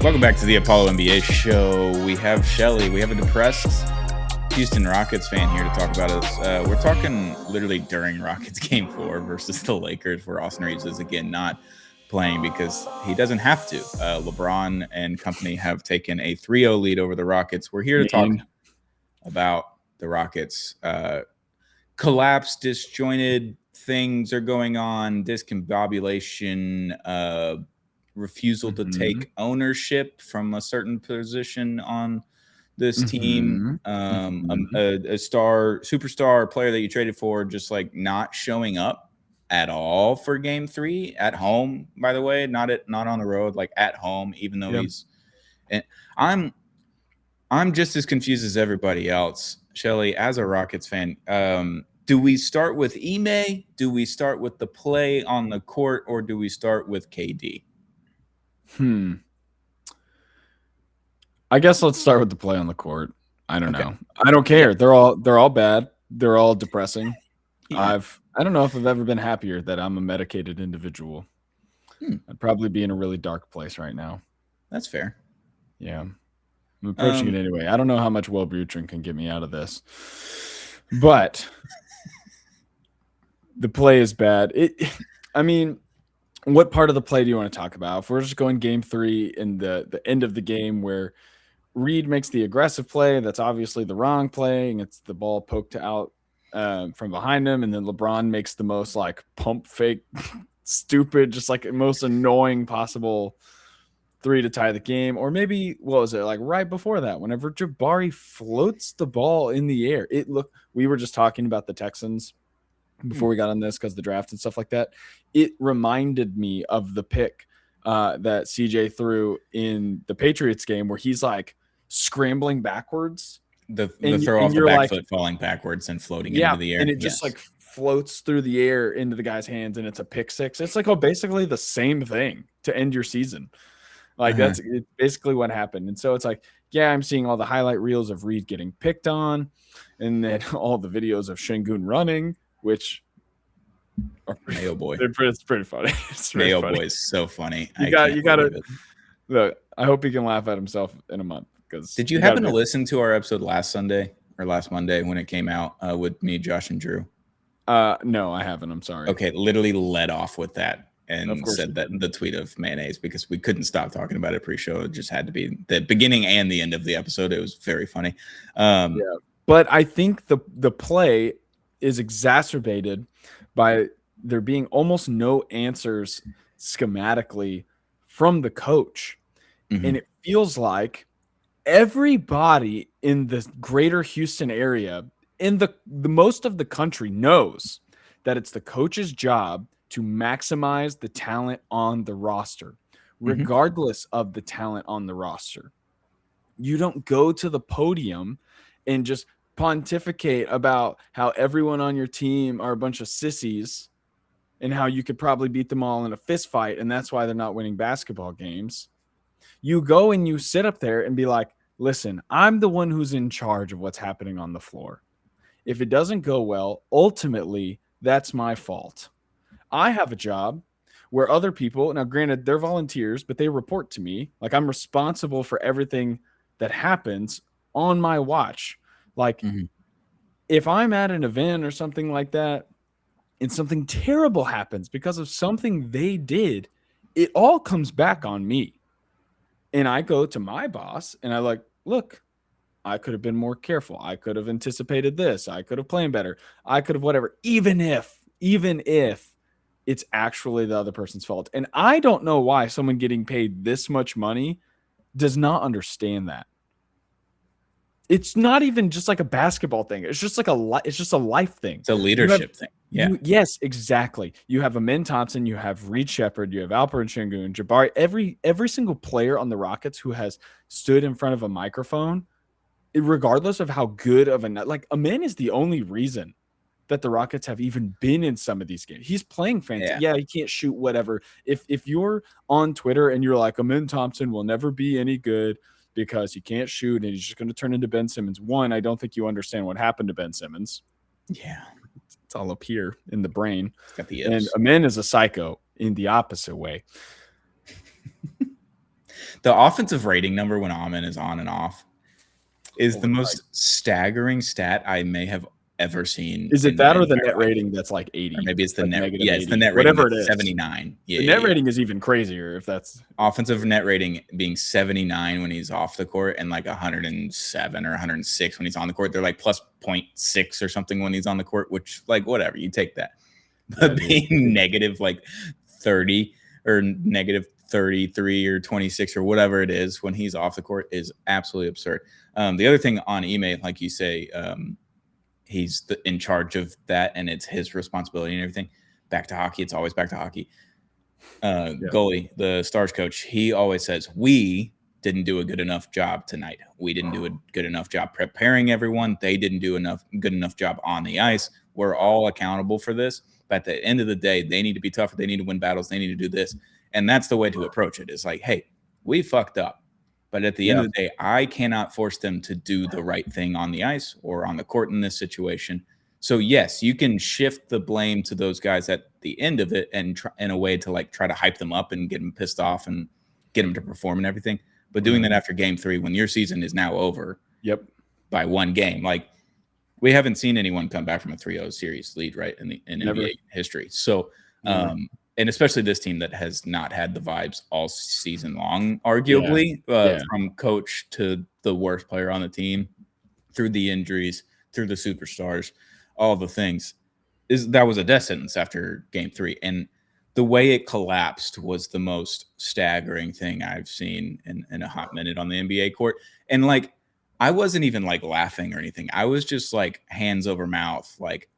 Welcome back to the Apollo NBA show. We have Shelly. We have a depressed Houston Rockets fan here to talk about us. We're talking literally during Rockets Game 4 versus the Lakers, where Austin Reeves is again not playing because he doesn't have to. LeBron and company have taken a 3-0 lead over the Rockets. We're here to talk about the Rockets. Collapse, disjointed things are going on, discombobulation, refusal to take ownership from a certain position on this team. A superstar player that you traded for just like not showing up at all for Game 3 at home, by the way, not on the road, like at home, even though he's and I'm just as confused as everybody else. Shelly, as a Rockets fan, do we start with Ime? Do we start with the play on the court, or do we start with KD? I guess let's start with the play on the court. I don't know. I don't care. Yeah. They're all bad. They're all depressing. Yeah. I don't know if I've ever been happier that I'm a medicated individual. I'd probably be in a really dark place right now. That's fair. Yeah. I'm approaching it anyway. I don't know how much Wellbutrin can get me out of this. But the play is bad. I mean, what part of the play do you want to talk about? If we're just going Game 3 in the end of the game where Reed makes the aggressive play, that's obviously the wrong play, and it's the ball poked out from behind him, and then LeBron makes the most like pump fake, stupid, just like most annoying possible 3 to tie the game. Or maybe, what was it, like right before that, whenever Jabari floats the ball in the air. We were just talking about the Texans before we got on this because the draft and stuff like that. It reminded me of the pick that CJ threw in the Patriots game where he's like scrambling backwards. The throw off the back foot falling backwards and floating into the air. And it just like floats through the air into the guy's hands, and it's a pick six. It's like basically the same thing to end your season. Like that's basically what happened. And so it's like, yeah, I'm seeing all the highlight reels of Reed getting picked on, and then all the videos of Şengün running, which are Mayo boy. It's pretty funny. Mayo boy is so funny. You got to look. I hope he can laugh at himself in a month. Because did you happen to listen to our episode last Sunday or last Monday when it came out with me, Josh, and Drew? No, I haven't. I'm sorry. Okay, literally led off with that and said that the tweet of mayonnaise because we couldn't stop talking about it pre-show. It just had to be the beginning and the end of the episode. It was very funny. But I think the play is exacerbated by there being almost no answers schematically from the coach. And it feels like everybody in the greater Houston area, in the most of the country, knows that it's the coach's job to maximize the talent on the roster, regardless of the talent on the roster. You don't go to the podium and just pontificate about how everyone on your team are a bunch of sissies and how you could probably beat them all in a fist fight, and that's why they're not winning basketball games. You go and you sit up there and be like, listen, I'm the one who's in charge of what's happening on the floor. If it doesn't go well, ultimately, that's my fault. I have a job where other people, now granted, they're volunteers, but they report to me. Like, I'm responsible for everything that happens on my watch. Like, if I'm at an event or something like that, and something terrible happens because of something they did, it all comes back on me. And I go to my boss and I like, look, I could have been more careful. I could have anticipated this. I could have planned better. I could have whatever, even if it's actually the other person's fault. And I don't know why someone getting paid this much money does not understand that. It's not even just like a basketball thing. It's just like it's just a life thing. It's a leadership thing. Yeah. Yes, exactly. You have Amen Thompson, you have Reed Shepherd, you have Alperen Şengün, Jabari. Every single player on the Rockets who has stood in front of a microphone, regardless of how good of Amen is the only reason that the Rockets have even been in some of these games. He's playing fantastic. Yeah, he can't shoot whatever. If you're on Twitter and you're like, Amen Thompson will never be any good because he can't shoot and he's just going to turn into Ben Simmons. One, I don't think you understand what happened to Ben Simmons. Yeah. It's all up here in the brain. Got the and Amen is a psycho in the opposite way. The offensive rating number when Amin is on and off is the most staggering stat I may have ever seen. Is it in that my or the entire net life. rating that's like 80? Or maybe it's the like net. negative Yeah, it's the 80, net rating. whatever it That's is. 79. Yeah, The net rating is even crazier if that's offensive net rating being 79 when he's off the court and like 107 or 106 when he's on the court. They're like plus 0.6 or something when he's on the court, which like whatever, you take that. But being negative like 30 or negative 33 or 26 or whatever it is when he's off the court is absolutely absurd. The other thing on Ime, like you say, he's in charge of that and it's his responsibility and everything. Back to hockey, it's always back to hockey. Goalie, the Stars coach, he always says, we didn't do a good enough job tonight. We didn't do a good enough job preparing everyone. They didn't do good enough job on the ice. We're all accountable for this. But at the end of the day, they need to be tougher. They need to win battles. They need to do this. And that's the way to approach it. It's like, hey, we fucked up. But at the end of the day, I cannot force them to do the right thing on the ice or on the court in this situation. So yes, you can shift the blame to those guys at the end of it and in a way to like try to hype them up and get them pissed off and get them to perform and everything. But doing that after game 3 when your season is now over by one game, like we haven't seen anyone come back from a 3-0 series lead, right, in NBA history. So, and especially this team that has not had the vibes all season long, arguably, from coach to the worst player on the team, through the injuries, through the superstars, all the things. That was a death sentence after game 3. And the way it collapsed was the most staggering thing I've seen in a hot minute on the NBA court. And like, I wasn't even like laughing or anything. I was just like hands over mouth, like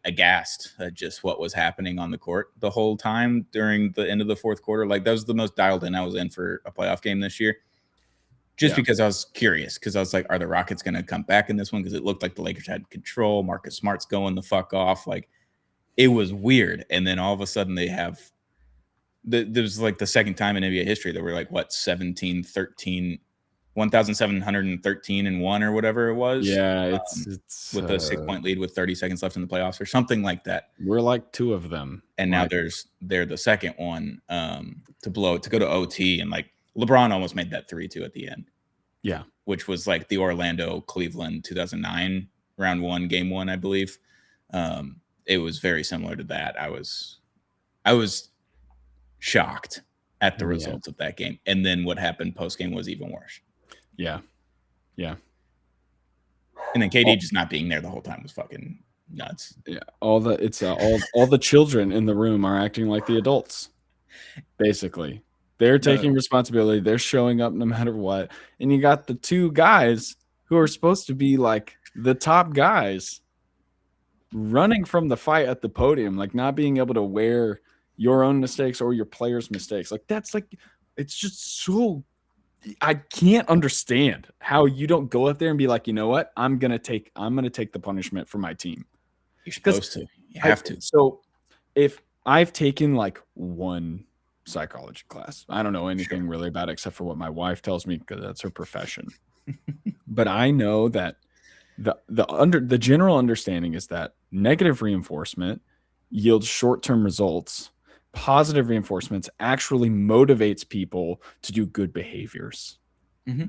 aghast at just what was happening on the court the whole time during the end of the fourth quarter. Like that was the most dialed in I was in for a playoff game this year. Just because I was curious, because I was like, are the Rockets going to come back in this one? Because it looked like the Lakers had control. Marcus Smart's going the fuck off. Like, it was weird. And then all of a sudden they have there was like the second time in NBA history that were like, what, 1,713 and 1 or whatever it was. Yeah, it's with a 6-point lead with 30 seconds left in the playoffs or something like that. We're like 2 of them. And now they're the second one to go to OT. And like LeBron almost made that 3-2 at the end. Yeah. Which was like the Orlando Cleveland 2009 round 1, game 1, I believe. It was very similar to that. I was shocked at the results of that game. And then what happened post game was even worse. Yeah. Yeah. And then KD just not being there the whole time was fucking nuts. Yeah. All the children in the room are acting like the adults. Basically. They're taking responsibility. They're showing up no matter what. And you got the 2 guys who are supposed to be like the top guys running from the fight at the podium, like not being able to wear your own mistakes or your players' mistakes. Like that's like, it's just so, I can't understand how you don't go up there and be like, you know what? I'm going to take the punishment for my team. You're supposed to. You have to. So if I've taken like one psychology class, I don't know anything really about it except for what my wife tells me because that's her profession. But I know that the general understanding is that negative reinforcement yields short-term results. Positive reinforcements actually motivates people to do good behaviors. Mm-hmm.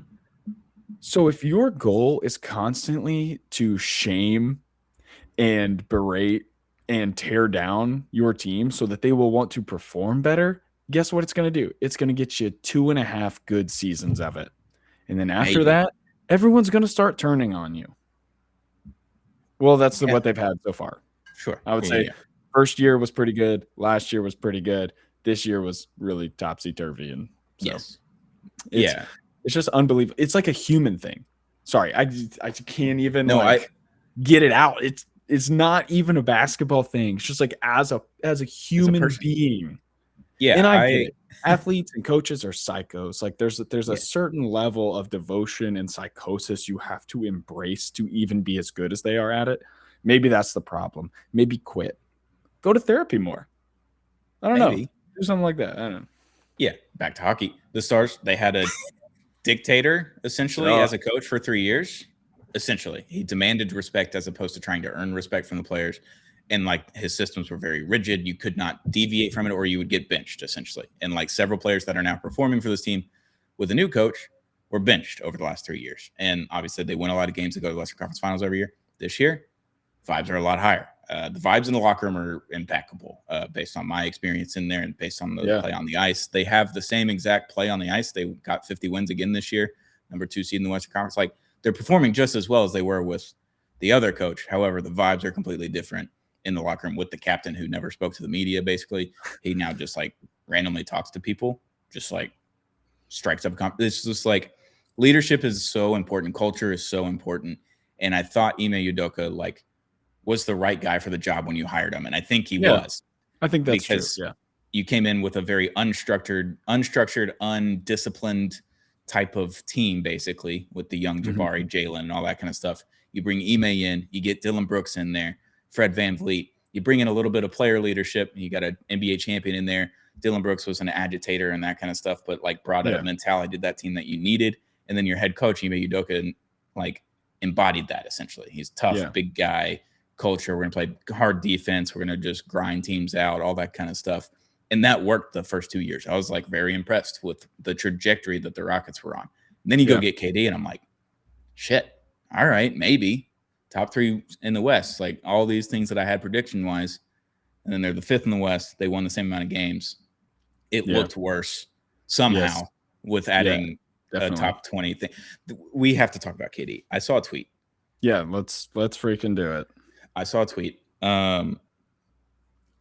So if your goal is constantly to shame and berate and tear down your team so that they will want to perform better, guess what it's going to do? It's going to get you 2.5 good seasons of it. And then after that, everyone's going to start turning on you. Well, that's what they've had so far. Sure. I would say first year was pretty good. Last year was pretty good. This year was really topsy-turvy. And so it's just unbelievable. It's like a human thing. Sorry, I can't even get it out. It's not even a basketball thing. It's just like as a human being. Yeah. And I get it. Athletes and coaches are psychos. Like there's a certain level of devotion and psychosis you have to embrace to even be as good as they are at it. Maybe that's the problem. Maybe quit. Go to therapy more. I don't know. Do something like that. I don't know. Yeah. Back to hockey. The Stars, they had a dictator essentially as a coach for 3 years. Essentially, he demanded respect as opposed to trying to earn respect from the players. And like his systems were very rigid. You could not deviate from it or you would get benched essentially. And like several players that are now performing for this team with a new coach were benched over the last 3 years. And obviously they win a lot of games that go to the Western Conference Finals every year. This year, vibes are a lot higher. The vibes in the locker room are impeccable based on my experience in there and based on the play on the ice. They have the same exact play on the ice. They got 50 wins again this year, number 2 seed in the Western Conference. Like, they're performing just as well as they were with the other coach. However, the vibes are completely different in the locker room with the captain who never spoke to the media, basically. He now just, like, randomly talks to people, just, like, strikes up a it's just, like, leadership is so important. Culture is so important. And I thought Ime Udoka, like, was the right guy for the job when you hired him. And I think he was. I think that's true. Yeah. You came in with a very unstructured, undisciplined type of team, basically, with the young Jabari, Jalen, and all that kind of stuff. You bring Ime in, you get Dylan Brooks in there, Fred VanVleet. You bring in a little bit of player leadership. You got an NBA champion in there. Dylan Brooks was an agitator and that kind of stuff, but, like, brought a mentality to that team that you needed. And then your head coach, Ime Udoka, like, embodied that essentially. He's tough, big guy. Culture. We're going to play hard defense. We're going to just grind teams out, all that kind of stuff. And that worked the first 2 years. I was, like, very impressed with the trajectory that the Rockets were on. And then you go get KD, and I'm like, shit, all right, maybe top 3 in the West, like all these things that I had prediction wise. And then they're the 5th in the West. They won the same amount of games. It looked worse somehow with adding a top 20 thing. We have to talk about KD. I saw a tweet. Yeah, let's freaking do it. I saw a tweet. I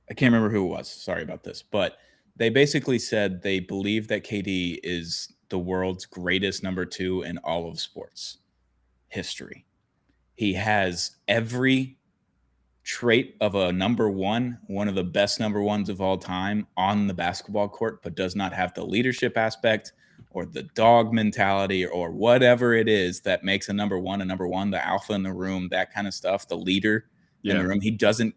can't remember who it was. Sorry about this. But they basically said they believe that KD is the world's greatest number 2 in all of sports history. He has every trait of a number 1, one of the best number 1s of all time on the basketball court, but does not have the leadership aspect or the dog mentality or whatever it is that makes a number 1, the alpha in the room, that kind of stuff, the leader in the room. He doesn't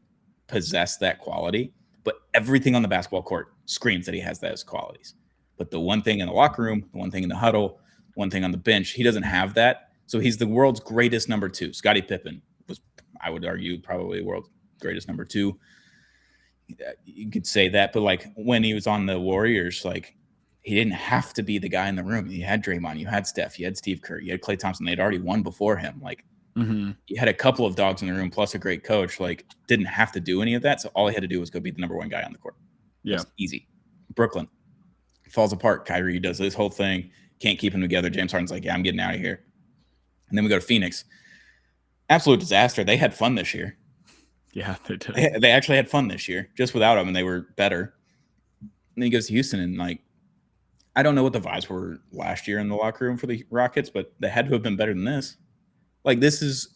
possess that quality, but everything on the basketball court screams that he has those qualities. But the one thing in the locker room, the one thing in the huddle, one thing on the bench, he doesn't have that. So he's the world's greatest number 2. Scottie Pippen was, I would argue, probably world's greatest number 2. You could say that, but, like, when he was on the Warriors, like, he didn't have to be the guy in the room. You had Draymond, you had Steph, you had Steve Kerr, you had Klay Thompson. They'd already won before him. Like, you had a couple of dogs in the room plus a great coach. Like, didn't have to do any of that. So all he had to do was go be the number 1 guy on the court. Yeah, easy. Brooklyn falls apart. Kyrie does this whole thing, can't keep them together. James Harden's like, yeah, I'm getting out of here. And then we go to Phoenix. Absolute disaster. They had fun this year. Yeah, they did. They actually had fun this year, just without him, and they were better. And then he goes to Houston, and, like, I don't know what the vibes were last year in the locker room for the Rockets, but they had to have been better than this. Like, this is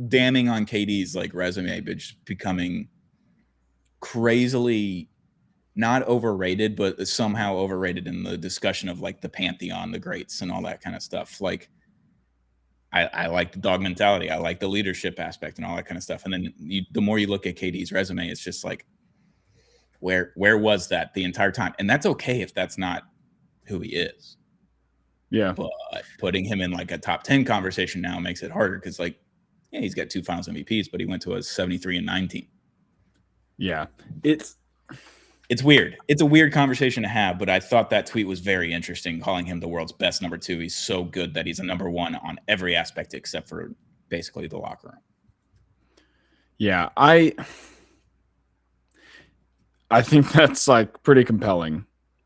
damning on KD's, like, resume, but just becoming crazily not overrated, but somehow overrated in the discussion of, like, the pantheon, the greats, and all that kind of stuff. Like, I like the dog mentality. I like the leadership aspect and all that kind of stuff. And then the more you look at KD's resume, it's just like, where was that the entire time? And that's okay if that's not who he is. Yeah. But putting him in, like, a top 10 conversation now makes it harder because, like, yeah, he's got 2 finals MVPs, but he went to a 73-9 team. Yeah. It's weird. It's a weird conversation to have, but I thought that tweet was very interesting, calling him the world's best number 2. He's so good that he's a number 1 on every aspect except for basically the locker room. Yeah, I think that's, like, pretty compelling.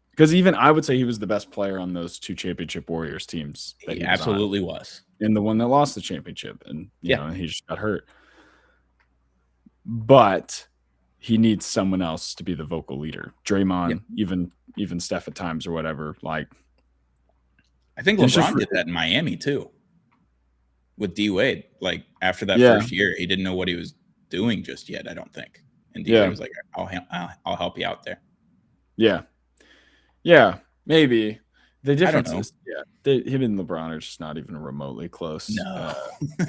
Because even I would say he was the best player on those 2 championship Warriors teams. He absolutely was. And the one that lost the championship. And, you know, he just got hurt. But he needs someone else to be the vocal leader. Draymond, even Steph at times or whatever. Like, I think LeBron did that in Miami too. With D Wade. Like, after that first year, he didn't know what he was doing just yet, I don't think. And D Wade was like, I'll help you out there. Yeah. Yeah, maybe. The difference is, him and LeBron are just not even remotely close. No.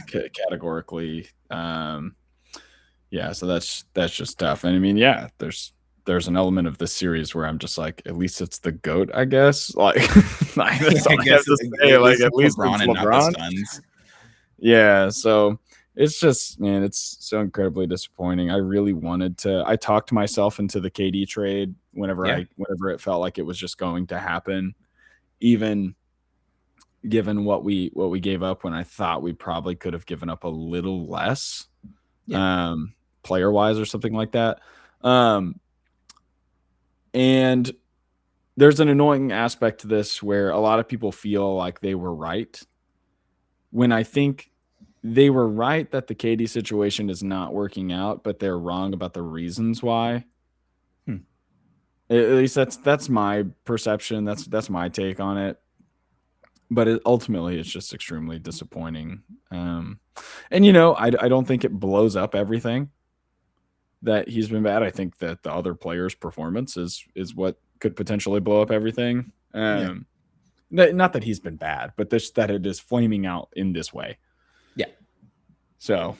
Categorically. So that's just tough. And I mean, there's an element of this series where I'm just like, at least it's the GOAT, I guess. Like, that's all I have to say. Like, at least LeBron it's and LeBron. not the Suns. Yeah, so it's just, man, it's so incredibly disappointing. I really wanted to. I talked myself into the KD trade whenever it felt like it was just going to happen. Even given what we gave up when I thought we probably could have given up a little less, player wise or something like that. And there's an annoying aspect to this where a lot of people feel like they were right, when I think they were right that the KD situation is not working out, but they're wrong about the reasons why. At least that's my perception. That's my take on it. But ultimately, it's just extremely disappointing. And I don't think it blows up everything that he's been bad. I think that the other players' performance is what could potentially blow up everything. Not that he's been bad, but that it is flaming out in this way. Yeah. So,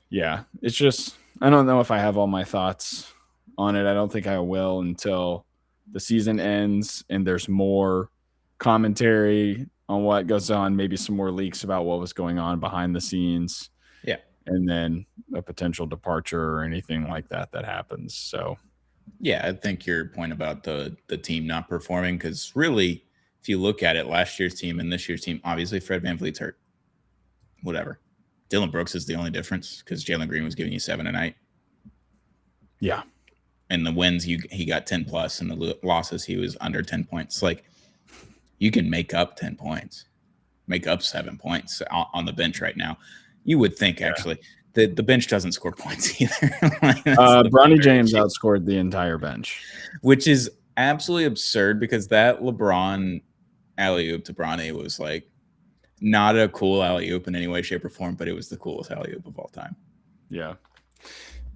yeah, it's just, I don't know if I have all my thoughts on it. I don't think I will until the season ends and there's more commentary on what goes on, maybe some more leaks about what was going on behind the scenes. Yeah. And then a potential departure or anything like that happens. So, yeah, I think your point about the team not performing, because really, if you look at it, last year's team and this year's team, obviously Fred VanVleet's hurt. Whatever. Dylan Brooks is the only difference because Jalen Green was giving you 7 a night. Yeah. And the wins, he got 10 plus, and the losses, he was under 10 points. Like, you can make up 10 points, make up 7 points on the bench right now. You would think, actually, the bench doesn't score points either. Bronny James outscored the entire bench, which is absolutely absurd because that LeBron alley-oop to Bronny was like not a cool alley-oop in any way, shape, or form, but it was the coolest alley-oop of all time. Yeah.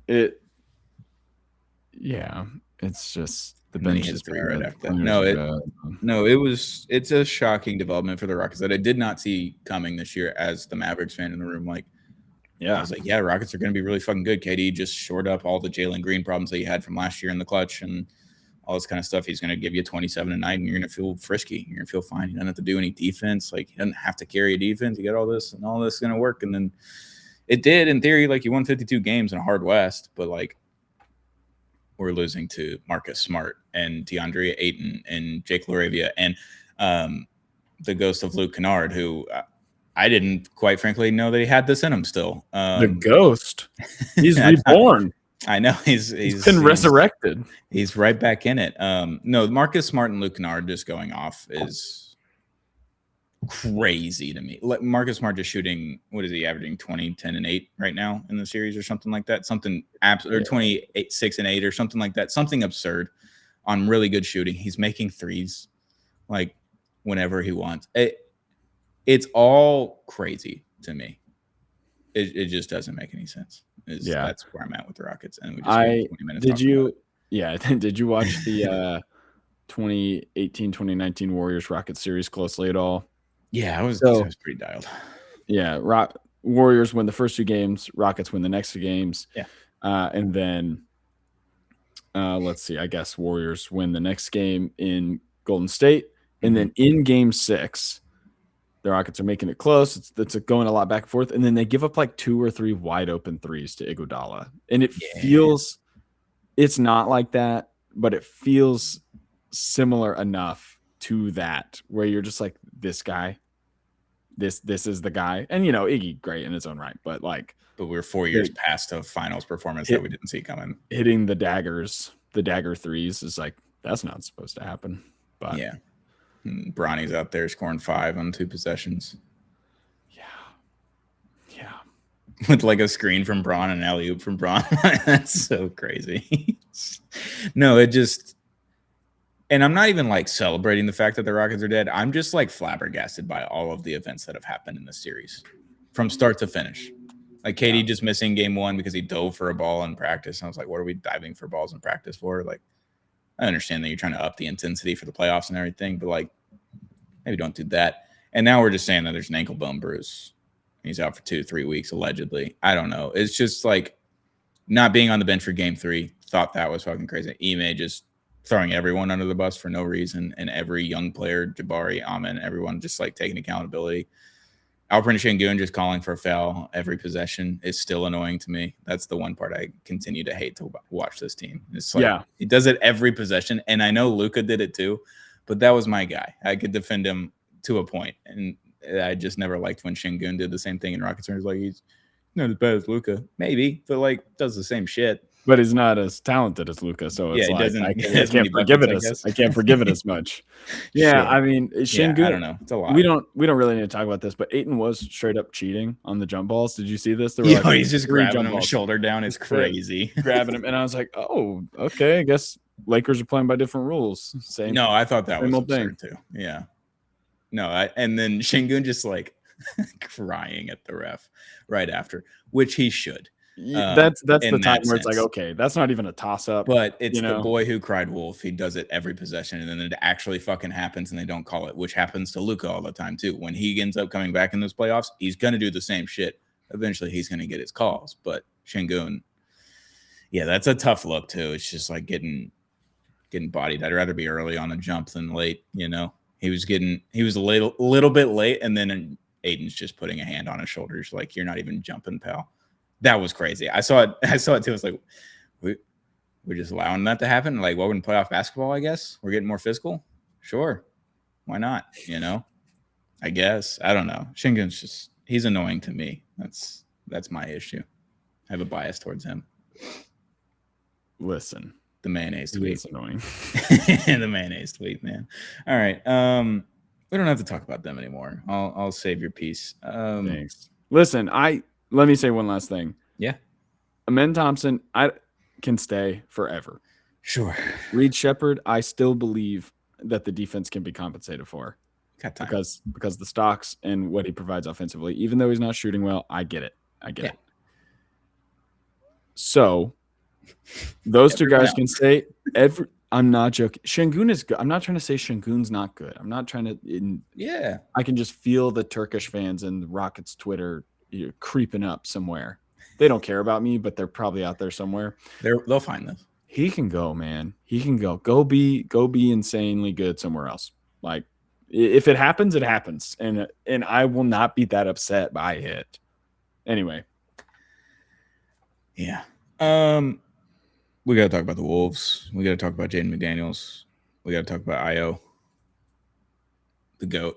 It's just the bench is right after that. It's a shocking development for the Rockets that I did not see coming this year as the Mavericks fan in the room. Like, I was like, Rockets are going to be really fucking good. KD just shored up all the Jalen Green problems that you had from last year in the clutch and all this kind of stuff. He's going to give you 27 a night and you're going to feel frisky. You're going to feel fine. You don't have to do any defense. Like, he doesn't have to carry a defense. You got all this and all this is going to work. And then it did in theory. Like, you won 52 games in a hard West, but like, we're losing to Marcus Smart and DeAndre Ayton and Jake LaRavia and the ghost of Luke Kennard, who I didn't quite frankly know that he had this in him still. The ghost. He's reborn. I know he's been resurrected. He's right back in it. No, Marcus Smart and Luke Kennard just going off is crazy to me. Marcus Smart just shooting, what is he averaging, 20, 10, and 8 right now in the series or something like that? Something absolute, or 28, 6, and 8 or something like that. Something absurd on really good shooting. He's making threes like whenever he wants. It's all crazy to me. It just doesn't make any sense. That's where I'm at with the Rockets. And we just 20 minutes. Did you watch the 2018-2019 Warriors Rockets series closely at all? Yeah, I was pretty dialed. Yeah, Warriors win the first 2 games, Rockets win the next 2 games. Yeah. And then let's see, I guess Warriors win the next game in Golden State. And then in game 6, the Rockets are making it close. It's going a lot back and forth. And then they give up like 2 or 3 wide open threes to Iguodala. And it feels, it's not like that, but it feels similar enough to that where you're just like, this guy, this is the guy. And, Iggy, great in his own right. But we're 4 years past a finals performance that we didn't see coming. Hitting the dagger threes is like, that's not supposed to happen. But yeah. Bronny's out there scoring 5 on 2 possessions. Yeah. With like a screen from Bron and an alley-oop from Bron. That's so crazy. No, and I'm not even like celebrating the fact that the Rockets are dead. I'm just like flabbergasted by all of the events that have happened in this series from start to finish. Like KD just missing game 1 because he dove for a ball in practice. And I was like, what are we diving for balls in practice for? Like, I understand that you're trying to up the intensity for the playoffs and everything, but like, maybe don't do that. And now we're just saying that there's an ankle bone bruise. He's out for 2-3 weeks, allegedly. I don't know. It's just like not being on the bench for game 3. Thought that was fucking crazy. Ime just throwing everyone under the bus for no reason. And every young player, Jabari, Amen, everyone just like taking accountability. Alperen Şengün just calling for a foul every possession is still annoying to me. That's the one part I continue to hate to watch this team. It's like, he does it every possession. And I know Luka did it too, but that was my guy. I could defend him to a point. And I just never liked when Şengün did the same thing in Rockets. He's like, he's not as bad as Luka, maybe, but like does the same shit. But he's not as talented as Luka, so it's he like doesn't I get as can't many forgive buckets, it I as guess. I can't forgive it as much. Yeah, Shit. I mean, Şengün, Yeah, I don't know. It's a lot. we don't really need to talk about this, but Ayton was straight up cheating on the jump balls. Did you see this? There were like He's just 3 grabbing jump him balls, shoulder down. It's crazy. grabbing him, and I was like, oh, okay, I guess Lakers are playing by different rules. Same. No, I thought that was old thing. absurd too. Yeah. No, and then Şengün just like crying at the ref right after, which he should. That's the time where it's like, sense. okay, that's not even a toss up. But it's the boy who cried wolf. He does it every possession, and then it actually fucking happens, and they don't call it, which happens to Luka all the time too. When he ends up coming back in those playoffs, he's gonna do the same shit. Eventually, he's gonna get his calls. But Şengün, yeah, that's a tough look too. It's just like getting bodied. I'd rather be early on a jump than late. He was a little bit late, and then Ayton's just putting a hand on his shoulders, like, you're not even jumping, pal. That was crazy. I saw it too. I was like, we're just allowing that to happen. Like, welcome to playoff basketball, I guess. We're getting more physical. Sure. Why not? I guess. I don't know. Şengün's he's annoying to me. That's my issue. I have a bias towards him. Listen. The mayonnaise tweet. It's annoying. The mayonnaise tweet, man. All right. We don't have to talk about them anymore. I'll save your piece. Thanks. Listen, let me say one last thing. Yeah. Amen Thompson, I can stay forever. Sure. Reed Shepherd, I still believe that the defense can be compensated for. Got time. Because the stocks and what he provides offensively, even though he's not shooting well, I get it. It. So those two guys can stay. I'm not joking. Şengün is good. I'm not trying to say Şengün's not good. I'm not trying to. Yeah. I can just feel the Turkish fans and Rockets Twitter creeping up somewhere. They don't care about me, but they're probably out there somewhere. They'll find this. He can go, man. He can go. Go be insanely good somewhere else. Like, if it happens, it happens, and I will not be that upset by it. Anyway. Yeah. We got to talk about the Wolves. We got to talk about Jaden McDaniels. We got to talk about Io, the GOAT.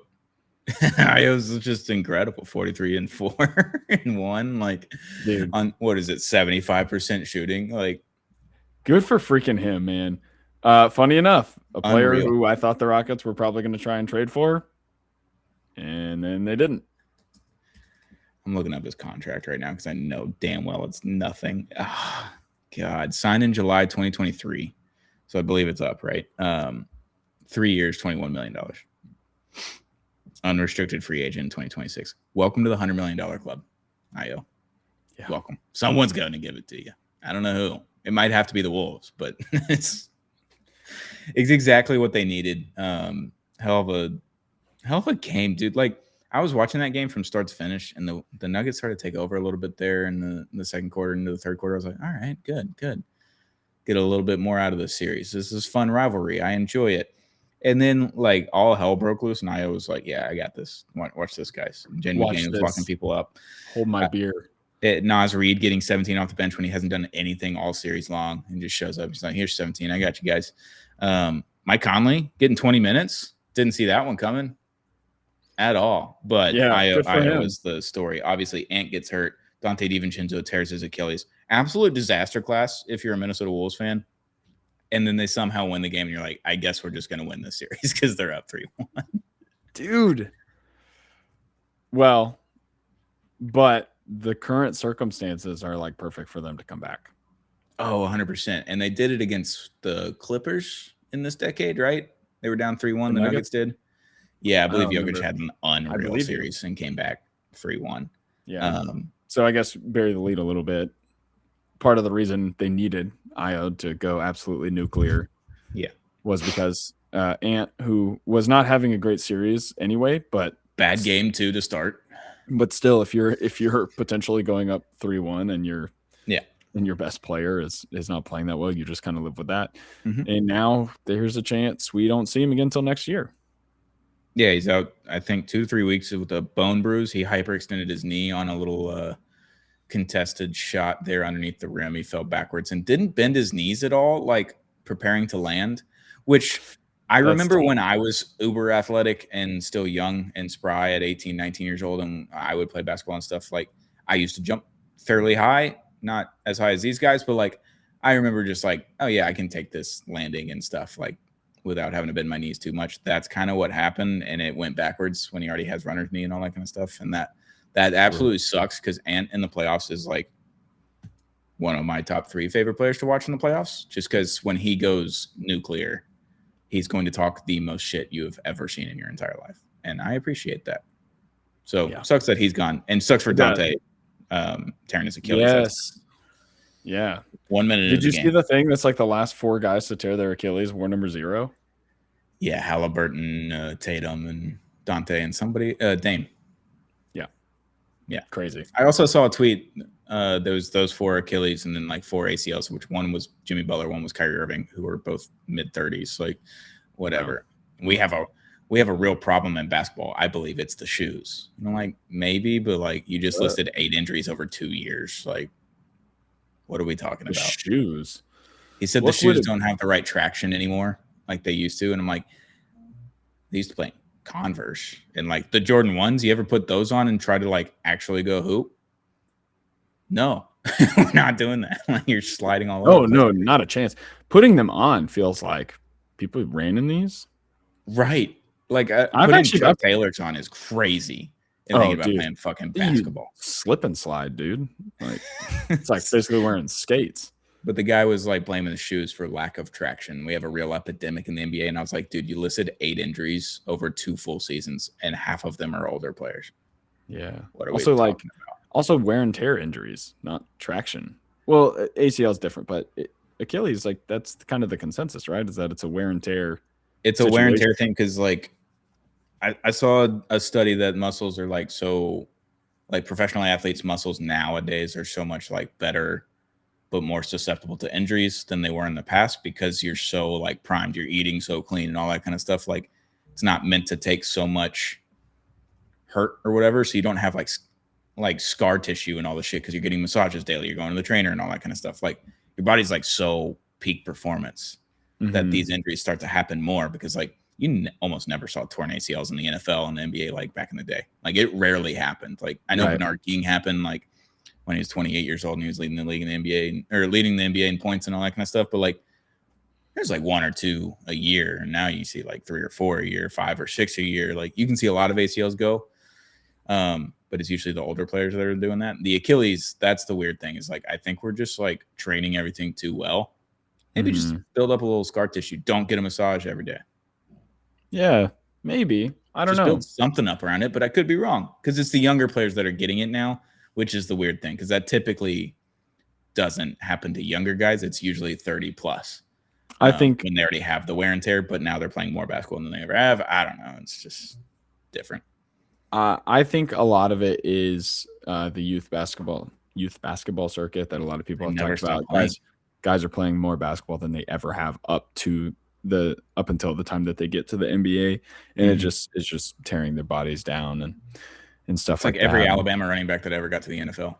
Io's just incredible. 43-4 and 1. Like, dude, on what is it? 75% shooting. Like, good for freaking him, man. Funny enough, a player who I thought the Rockets were probably going to try and trade for, and then they didn't. I'm looking up his contract right now because I know damn well it's nothing. Oh, God, signed in July 2023, so I believe it's up, right? 3 years, $21 million. Unrestricted free agent in 2026. Welcome to the $100 million club, Io. Yeah. Welcome. Someone's going to give it to you. I don't know who. It might have to be the Wolves, but it's exactly what they needed. Hell of a game, dude. Like, I was watching that game from start to finish, and the Nuggets started to take over a little bit there in the second quarter into the third quarter. I was like, all right, good. Get a little bit more out of the series. This is fun rivalry. I enjoy it. And then, like, all hell broke loose, and I was like, yeah, I got this. Watch this, guys. Jaden McDaniels locking people up. Hold my beer. Naz Reid getting 17 off the bench when he hasn't done anything all series long and just shows up. He's like, here's 17. I got you guys. Mike Conley getting 20 minutes. Didn't see that one coming at all. But yeah, Io was the story. Obviously, Ant gets hurt. Dante DiVincenzo tears his Achilles. Absolute disaster class if you're a Minnesota Wolves fan. And then they somehow win the game, and you're like, I guess we're just going to win this series because they're up 3-1. Dude. Well, but the current circumstances are, like, perfect for them to come back. Oh, 100%. And they did it against the Clippers in this decade, right? They were down 3-1. The Nuggets did. Yeah, I believe Jokic had an unreal series and came back 3-1. Yeah. So I guess bury the lead a little bit. Part of the reason they needed Io to go absolutely nuclear was because Ant, who was not having a great series anyway, but bad game too to start. But still, if you're potentially going up 3-1 and your best player is not playing that well, you just kind of live with that. Mm-hmm. And now there's a chance we don't see him again until next year. Yeah, he's out, I think, 2-3 weeks with a bone bruise. He hyperextended his knee on a little contested shot there underneath the rim. He fell backwards and didn't bend his knees at all, like preparing to land, which I remember when I was uber athletic and still young and spry at 18, 19 years old, and I would play basketball and stuff. Like, I used to jump fairly high, not as high as these guys, but like, I remember just like, oh yeah, I can take this landing and stuff like without having to bend my knees too much. That's kind of what happened, and it went backwards when he already has runner's knee and all that kind of stuff. And that absolutely sucks because Ant in the playoffs is like one of my top 3 favorite players to watch in the playoffs, just because when he goes nuclear, he's going to talk the most shit you have ever seen in your entire life. And I appreciate that. So sucks that he's gone, and sucks for Dante tearing his Achilles. Yes. Yeah. 1 minute. Did you see the thing that's like the last 4 guys to tear their Achilles wore number 0? Yeah. Halliburton, Tatum, and Dante, and somebody, Dame. Yeah. Yeah. Crazy. I also saw a tweet. There was those 4 Achilles and then like 4 ACLs, which one was Jimmy Butler, one was Kyrie Irving, who were both mid-30s. Like, whatever. Wow. We have a real problem in basketball. I believe it's the shoes. And I'm like, maybe, but like you just listed 8 injuries over 2 years. Like, what are we talking about? Shoes. He said the shoes don't have the right traction anymore like they used to. And I'm like, they used to play Converse. And like the Jordan 1s, you ever put those on and try to like actually go hoop? No, we're not doing that. Like, you're sliding all over. Oh, no, not a chance. Putting them on feels like people ran in these. Right. Like putting Chuck Taylors on is crazy. And thinking about playing fucking basketball. Slip and slide, dude. Like it's like basically wearing skates. But the guy was like blaming the shoes for lack of traction. We have a real epidemic in the NBA. And I was like, dude, you listed 8 injuries over 2 full seasons, and half of them are older players. Yeah. What are we talking about? Also wear and tear injuries, not traction. Well, ACL is different, but Achilles, like that's kind of the consensus, right? Is that it's a wear and tear. It's a wear and tear thing because like I saw a study that muscles are like so like professional athletes' muscles nowadays are so much like better but more susceptible to injuries than they were in the past because you're so like primed, you're eating so clean and all that kind of stuff. Like it's not meant to take so much hurt or whatever, so you don't have like scar tissue and all the shit because you're getting massages daily, you're going to the trainer and all that kind of stuff. Like your body's like so peak performance that these injuries start to happen more because like you almost never saw torn ACLs in the NFL and the NBA like back in the day. Like it rarely happened. Like I know Bernard King happened like when he was 28 years old and he was leading the league in the NBA or leading the NBA in points and all that kind of stuff. But like there's like 1 or 2 a year, and now you see like 3 or 4 a year, 5 or 6 a year. Like you can see a lot of ACLs go. But it's usually the older players that are doing that. The Achilles, that's the weird thing, is like I think we're just like training everything too well. Maybe just build up a little scar tissue. Don't get a massage every day. Yeah, maybe. I don't know. Build something up around it, but I could be wrong because it's the younger players that are getting it now, which is the weird thing because that typically doesn't happen to younger guys. It's usually 30 plus. I think when they already have the wear and tear, but now they're playing more basketball than they ever have. I don't know. It's just different. I think a lot of it is the youth basketball circuit that a lot of people have talked about. Guys are playing more basketball than they ever have up until the time that they get to the NBA, and it's just tearing their bodies down and stuff like that. Every Alabama running back that ever got to the NFL,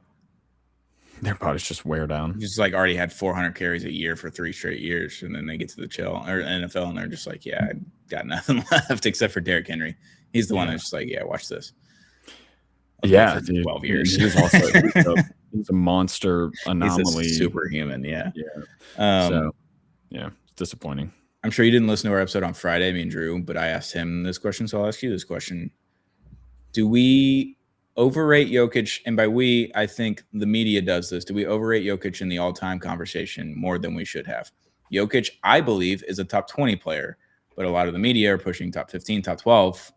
their bodies just wear down. Just like already had 400 carries a year for 3 straight years, and then they get to the NFL, and they're just like, yeah, I got nothing left except for Derrick Henry. He's the one that's just like, yeah, watch this. Yeah, 12 years. He's a monster anomaly. He's a superhuman. Yeah. So, yeah, it's disappointing. I'm sure you didn't listen to our episode on Friday, me and Drew, but I asked him this question, so I'll ask you this question. Do we overrate Jokic? And by we, I think the media does this. Do we overrate Jokic in the all-time conversation more than we should have? Jokic, I believe, is a top 20 player, but a lot of the media are pushing top 15, top 12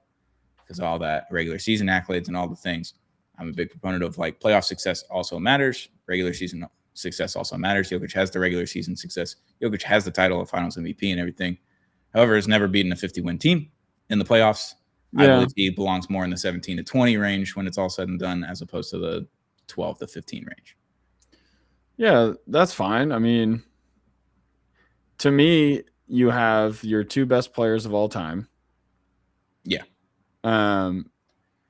because all that regular season accolades and all the things. I'm a big proponent of like playoff success also matters. Regular season success also matters. Jokic has the regular season success. Jokic has the title of Finals MVP and everything. However, has never beaten a 50-win team in the playoffs. Yeah. I believe he belongs more in the 17 to 20 range when it's all said and done, as opposed to the 12 to 15 range. Yeah, that's fine. I mean, to me, you have your 2 best players of all time. Yeah. And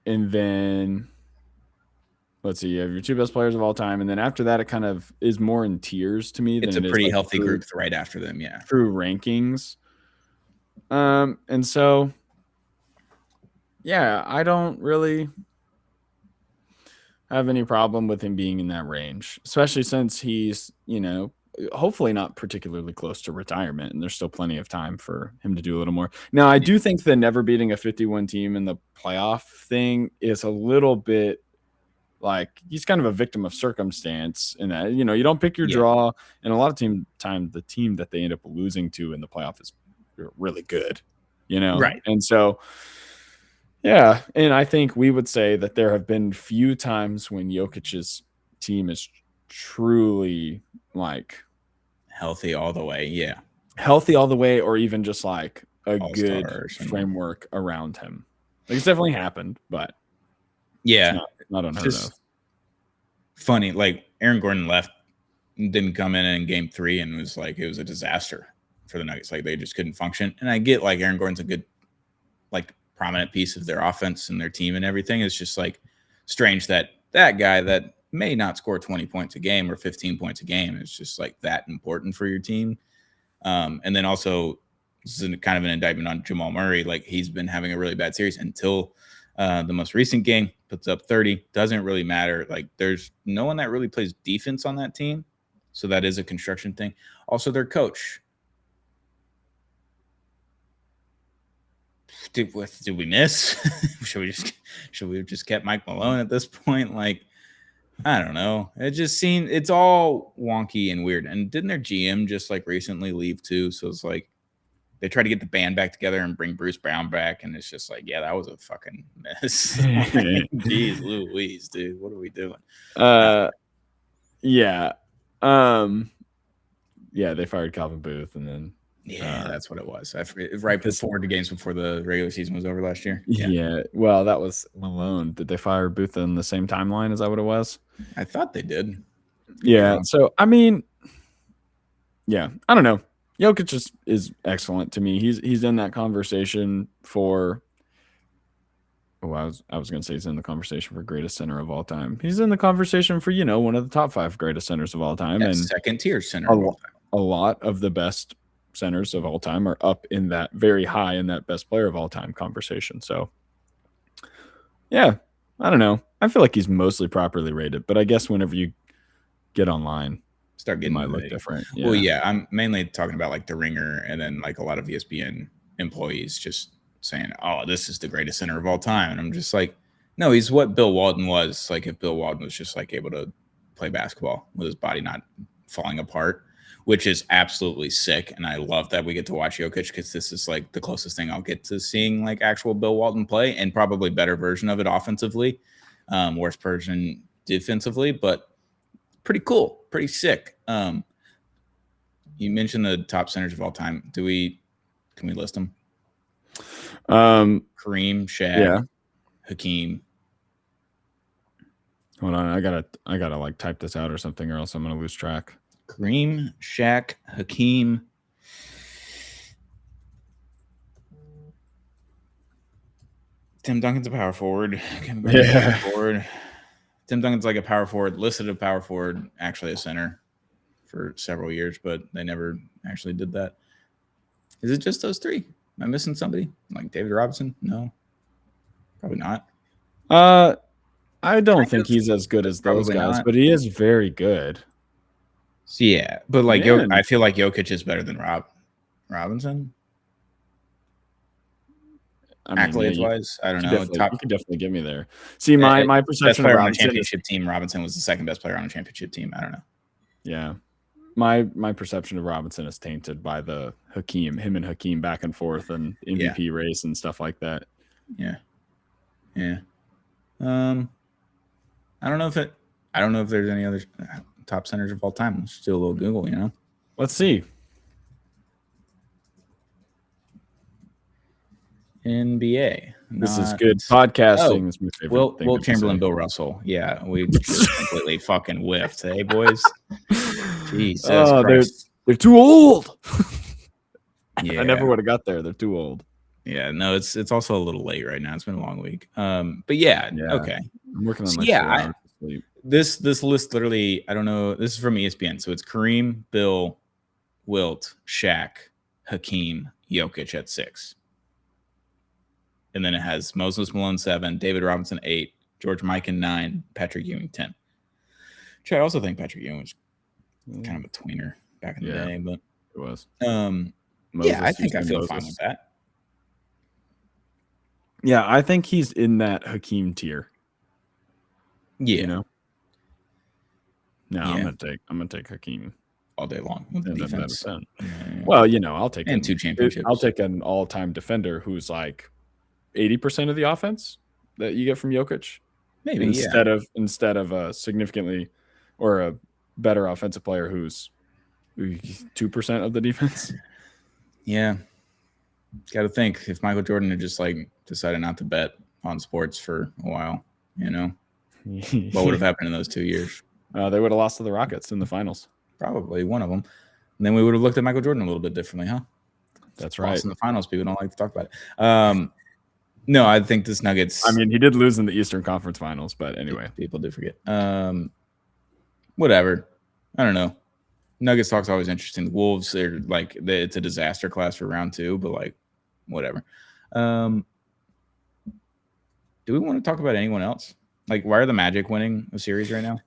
then let's see, you have your 2 best players of all time, and then after that, it kind of is more in tiers to me. It's a pretty healthy group right after them, yeah. True rankings. And so, yeah, I don't really have any problem with him being in that range, especially since he's, hopefully not particularly close to retirement, and there's still plenty of time for him to do a little more. Now, I do think the never beating a 51 team in the playoff thing is a little bit like he's kind of a victim of circumstance in that, you don't pick your draw, and a lot of time the team that they end up losing to in the playoff is really good, Right. And so, yeah, and I think we would say that there have been few times when Jokic's team is truly like Healthy all the way. Yeah. healthy all the way, or even just like a good All-stars framework around him. Like, it's definitely happened, but yeah, it's not unheard of. Funny, like Aaron Gordon didn't come in game 3 and was like, it was a disaster for the Nuggets. Like, they just couldn't function. And I get like Aaron Gordon's a good, like, prominent piece of their offense and their team and everything. It's just like strange that guy that may not score 20 points a game or 15 points a game is just like that important for your team. And then also, this is kind of an indictment on Jamal Murray. Like, he's been having a really bad series until the most recent game, puts up 30. Doesn't really matter. Like, there's no one that really plays defense on that team. So that is a construction thing. Also, their coach. Did we miss? should we have just kept Mike Malone at this point? Like, I don't know. It just seemed it's all wonky and weird. And didn't their GM just like recently leave too? So it's like they tried to get the band back together and bring Bruce Brown back, and it's just like, yeah, that was a fucking mess. Jeez Louise, dude, what are we doing? Yeah. Yeah, they fired Calvin Booth, and then that's what it was. Right before the games before the regular season was over last year. Yeah. Well, that was Malone. Did they fire Booth in the same timeline? Is that what it was? I thought they did. Yeah. So, I mean, yeah, I don't know. Jokic is excellent to me. He's in that conversation for. Oh, I was going to say he's in the conversation for greatest center of all time. He's in the conversation for one of the top 5 greatest centers of all time, and second tier center of all time. A lot of the best centers of all time are up in that very high in that best player of all time conversation. So, yeah, I don't know. I feel like he's mostly properly rated, but I guess whenever you get online, start getting it might look different. Yeah. Well, yeah, I'm mainly talking about like the Ringer and then like a lot of ESPN employees just saying, "Oh, this is the greatest center of all time," and I'm just like, no, he's what Bill Walton was. Like, if Bill Walton was just like able to play basketball with his body not falling apart, which is absolutely sick. And I love that we get to watch Jokic because this is like the closest thing I'll get to seeing like actual Bill Walton play, and probably better version of it offensively, worse version defensively, but pretty cool, pretty sick. You mentioned the top centers of all time. Can we list them? Kareem, Shaq, Hakeem. Hold on, I gotta like type this out or something, or else I'm gonna lose track. Kareem, Shaq, Hakeem. Tim Duncan's a power forward. Tim Duncan's like a power forward, listed a power forward, actually a center for several years, but they never actually did that. Is it just those 3? Am I missing somebody? Like David Robinson? No, probably not. I don't think he's as good as those guys, but he is very good. So, yeah, but like I feel like Jokic is better than Robinson. I mean, accolades-wise, I don't know. You can definitely get me there. See, my perception of Robinson, championship team. Robinson was the second best player on a championship team. I don't know. Yeah, my perception of Robinson is tainted by the him and Hakeem back and forth and MVP race and stuff like that. Yeah. I don't know if there's any other top centers of all time. Let's do a little Google. Let's see. NBA. This is good podcasting. This is my favorite thing. Will Chamberlain, Bill Russell. Yeah, we just completely fucking whiffed. Hey, boys. Jesus Christ. They're too old. Yeah, I never would have got there. They're too old. Yeah, no, it's also a little late right now. It's been a long week. But yeah. Okay. I'm working on this list literally, I don't know. This is from ESPN. So it's Kareem, Bill, Wilt, Shaq, Hakeem, Jokic at 6. And then it has Moses Malone 7, David Robinson 8, George Mikan 9, Patrick Ewing 10. Which I also think Patrick Ewing was kind of a tweener back in the day, but it was. Yeah, I think I feel fine with that. Yeah, I think he's in that Hakeem tier. Yeah. You know? No, yeah. I'm gonna take Hakeem all day long with the defense. Well, you know, I'll take 2 championships. I'll take an all-time defender who's like 80% of the offense that you get from Jokic. Maybe instead of a significantly or a better offensive player who's 2% of the defense. Yeah. Got to think if Michael Jordan had just like decided not to bet on sports for a while, you know, what would have happened in those 2 years? They would have lost to the Rockets in the finals. Probably one of them. And then we would have looked at Michael Jordan a little bit differently, huh? That's right. Lost in the finals. People don't like to talk about it. No, I think this Nuggets. I mean, he did lose in the Eastern Conference Finals, but anyway. People do forget. Whatever. I don't know. Nuggets talk's always interesting. The Wolves, they're like, it's a disaster class for round 2, but like, whatever. Do we want to talk about anyone else? Like, why are the Magic winning a series right now?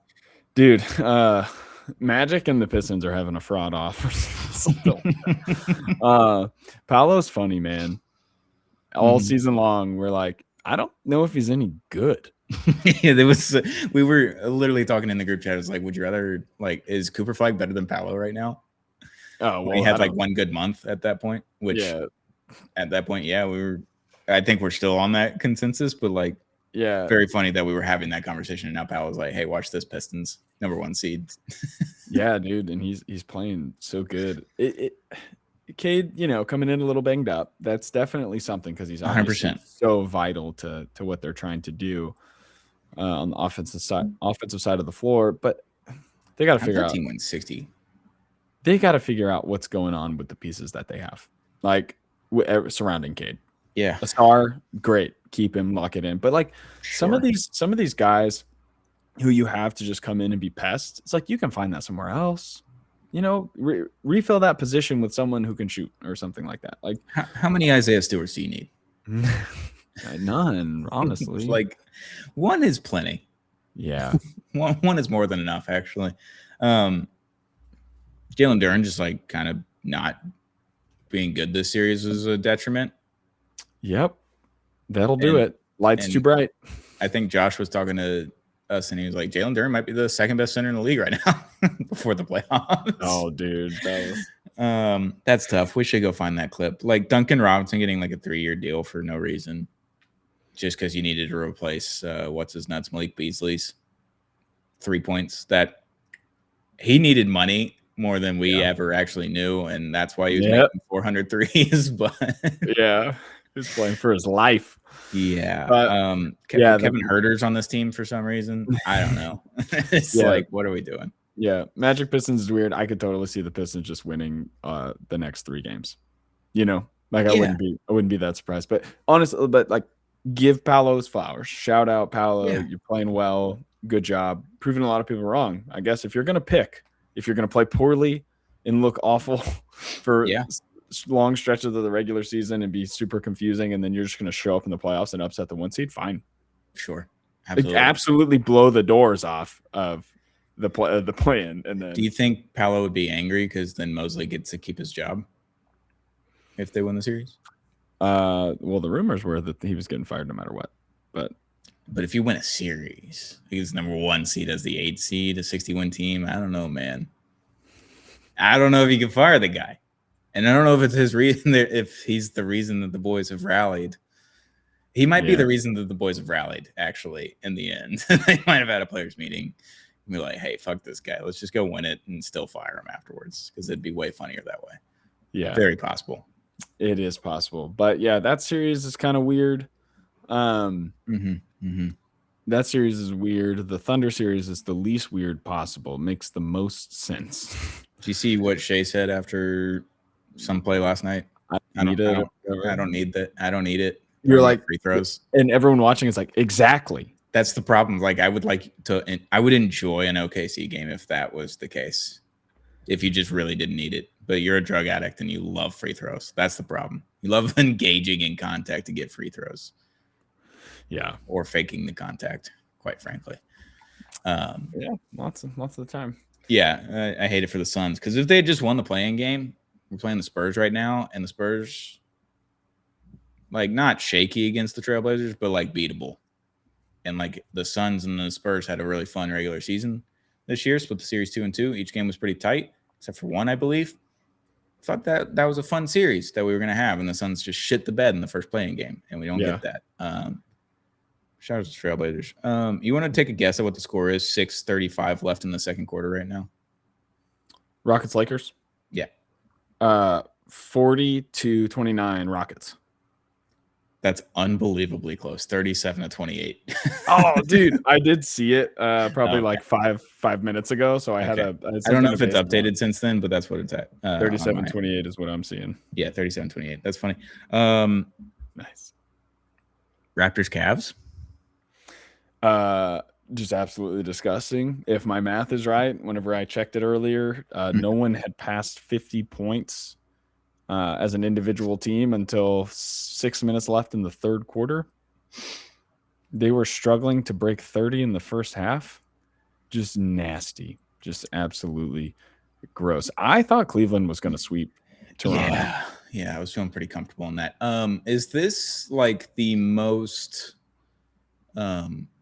Dude, Magic and the Pistons are having a fraud off. Paolo's funny, man. All season long, we're like, I don't know if he's any good. Yeah, we were literally talking in the group chat. It's like, would you rather, like, is Cooper Flag better than Paolo right now? Oh, well, he had like one good month at that point, which at that point, I think we're still on that consensus, but like, yeah, very funny that we were having that conversation and now Paolo's like, hey, watch this, Pistons, #1 seed. Yeah, dude, and he's playing so good. Cade, you know, coming in a little banged up. That's definitely something because he's 100% so vital to what they're trying to do on the offensive side of the floor. But they got to figure out. Team wins 60. They got to figure out what's going on with the pieces that they have, like surrounding Cade. Yeah, a star, great, keep him, lock it in. But like some of these guys who you have to just come in and be pests, it's like you can find that somewhere else. You know, refill that position with someone who can shoot or something like that. Like, how many Isaiah Stewarts do you need? None, honestly. Like, one is plenty. Yeah, one is more than enough, actually. Jalen Duren just like kind of not being good this series is a detriment. Yep, that'll do it. Lights too bright. I think Josh was talking to us and he was like, Jalen Duren might be the second best center in the league right now before the playoffs. Oh, dude, that's tough. We should go find that clip. Like Duncan Robinson getting like a 3-year deal for no reason, just because you needed to replace what's his nuts, Malik Beasley's 3 points. That he needed money more than we ever actually knew, and that's why he was making 400 threes. But yeah, he's playing for his life. Yeah. Kevin Huerter's on this team for some reason. I don't know. It's like, what are we doing? Yeah. Magic Pistons is weird. I could totally see the Pistons just winning the next 3 games. You know, like I wouldn't be that surprised. But honestly, like give Paolo his flowers. Shout out Paolo. Yeah. You're playing well. Good job. Proving a lot of people wrong. I guess if you're gonna play poorly and look awful for long stretches of the regular season and be super confusing, and then you're just going to show up in the playoffs and upset the 1 seed, fine. Sure. Absolutely blow the doors off of the play-in. And then, do you think Paolo would be angry because then Mosley gets to keep his job if they win the series? Well, the rumors were that he was getting fired no matter what. But if you win a series, he's #1 seed as the 8 seed, a 60-win team. I don't know, man. I don't know if you can fire the guy. And I don't know if it's his reason, if he's the reason that the boys have rallied. He might be the reason that the boys have rallied, actually, in the end. They might have had a players' meeting and be like, hey, fuck this guy. Let's just go win it and still fire him afterwards because it'd be way funnier that way. Yeah. Very possible. It is possible. But, yeah, that series is kind of weird. That series is weird. The Thunder series is the least weird possible. Makes the most sense. Did you see what Shea said after some play last night? I don't need that. I don't need it. You're like free throws, and everyone watching is like, exactly. That's the problem. Like, I would enjoy an OKC game if that was the case. If you just really didn't need it. but you're a drug addict and you love free throws. That's the problem. You love engaging in contact to get free throws. Yeah. Or faking the contact, quite frankly. Yeah, lots of the time. Yeah, I hate it for the Suns because if they had just won the play-in game, we're playing the Spurs right now, and the Spurs, like, not shaky against the Trailblazers, but like beatable. And like the Suns and the Spurs had a really fun regular season this year, split the series 2-2. Each game was pretty tight, except for one, I believe. Thought that was a fun series that we were going to have, and the Suns just shit the bed in the first play-in game, and we don't get that. Shout out to Trailblazers. You want to take a guess at what the score is? 6:35 left in the second quarter right now. Rockets Lakers. Yeah. 40-29 Rockets. That's unbelievably close. 37-28. Oh, dude, I did see it probably like five minutes ago. So I had I don't know if it's updated since then, but that's what it's at. 37-28 is what I'm seeing. Yeah, 37-28. That's funny. Nice. Raptors Cavs. Just absolutely disgusting. If my math is right, whenever I checked it earlier, no one had passed 50 points as an individual team until 6 minutes left in the third quarter. They were struggling to break 30 in the first half. Just nasty. Just absolutely gross. I thought Cleveland was going to sweep Toronto. Yeah, I was feeling pretty comfortable in that. Is this like the most